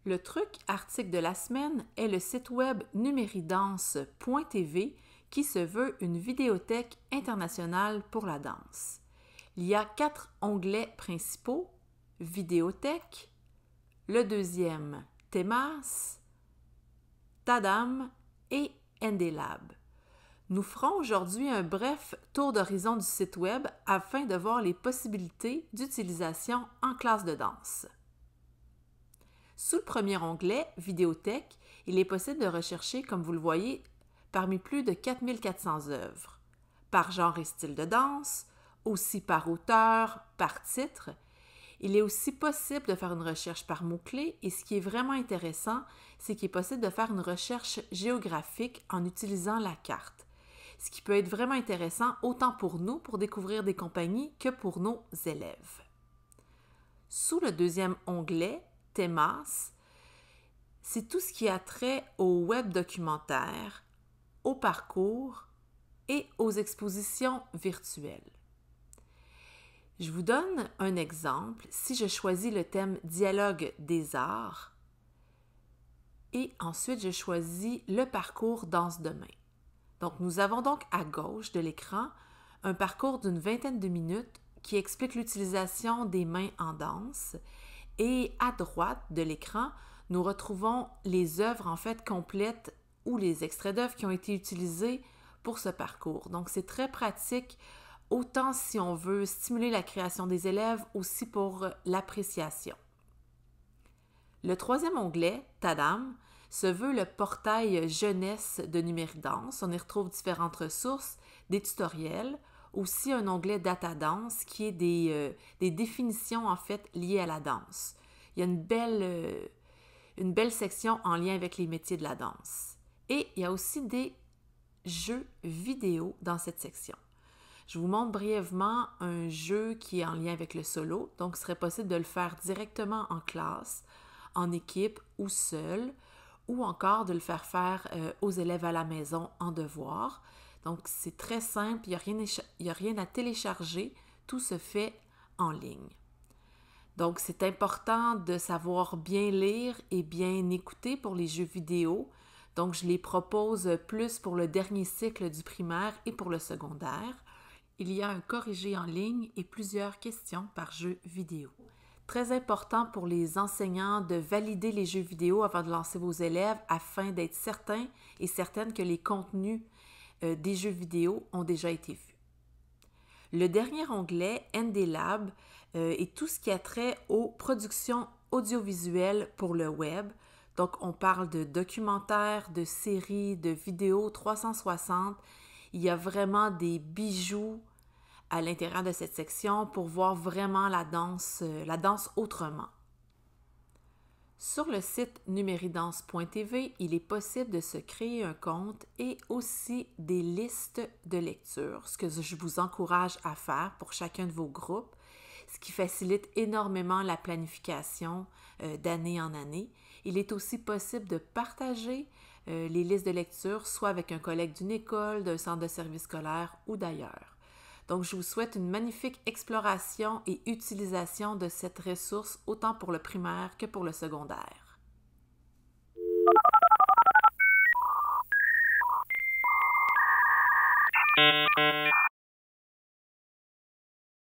Le truc article de la semaine est le site web numeridance.tv qui se veut une vidéothèque internationale pour la danse. Il y a 4 onglets principaux: Vidéothèque, le deuxième Temas, Tadam et NDLab. Nous ferons aujourd'hui un bref tour d'horizon du site web afin de voir les possibilités d'utilisation en classe de danse. Sous le premier onglet, Vidéothèque, il est possible de rechercher, comme vous le voyez, parmi plus de 4400 œuvres, par genre et style de danse, aussi par auteur, par titre. Il est aussi possible de faire une recherche par mots-clés et ce qui est vraiment intéressant, c'est qu'il est possible de faire une recherche géographique en utilisant la carte. Ce qui peut être vraiment intéressant autant pour nous, pour découvrir des compagnies, que pour nos élèves. Sous le deuxième onglet, Temas, c'est tout ce qui a trait au web documentaire, au parcours et aux expositions virtuelles. Je vous donne un exemple. Si je choisis le thème Dialogue des arts et ensuite je choisis le parcours Danse de main. Donc nous avons donc à gauche de l'écran un parcours d'une vingtaine de minutes qui explique l'utilisation des mains en danse. Et à droite de l'écran, nous retrouvons les œuvres en fait complètes ou les extraits d'œuvres qui ont été utilisés pour ce parcours. Donc c'est très pratique, autant si on veut stimuler la création des élèves, aussi pour l'appréciation. Le troisième onglet, Tadam, se veut le portail jeunesse de Numeridance. On y retrouve différentes ressources, des tutoriels, aussi un onglet Data Danse qui est des définitions en fait liées à la danse. Il y a une belle section en lien avec les métiers de la danse. Et il y a aussi des jeux vidéo dans cette section. Je vous montre brièvement un jeu qui est en lien avec le solo, donc il serait possible de le faire directement en classe, en équipe ou seul, ou encore de le faire aux élèves à la maison en devoir. Donc, c'est très simple, il n'y a rien à télécharger, tout se fait en ligne. Donc, c'est important de savoir bien lire et bien écouter pour les jeux vidéo. Donc, je les propose plus pour le dernier cycle du primaire et pour le secondaire. Il y a un corrigé en ligne et plusieurs questions par jeu vidéo. Très important pour les enseignants de valider les jeux vidéo avant de lancer vos élèves afin d'être certains et certaines que les contenus des jeux vidéo ont déjà été vus. Le dernier onglet, NDLab, est tout ce qui a trait aux productions audiovisuelles pour le web. Donc, on parle de documentaires, de séries, de vidéos 360. Il y a vraiment des bijoux à l'intérieur de cette section pour voir vraiment la danse autrement. Sur le site numeridance.tv, il est possible de se créer un compte et aussi des listes de lecture, ce que je vous encourage à faire pour chacun de vos groupes, ce qui facilite énormément la planification d'année en année. Il est aussi possible de partager les listes de lecture, soit avec un collègue d'une école, d'un centre de service scolaire ou d'ailleurs. Donc, je vous souhaite une magnifique exploration et utilisation de cette ressource, autant pour le primaire que pour le secondaire.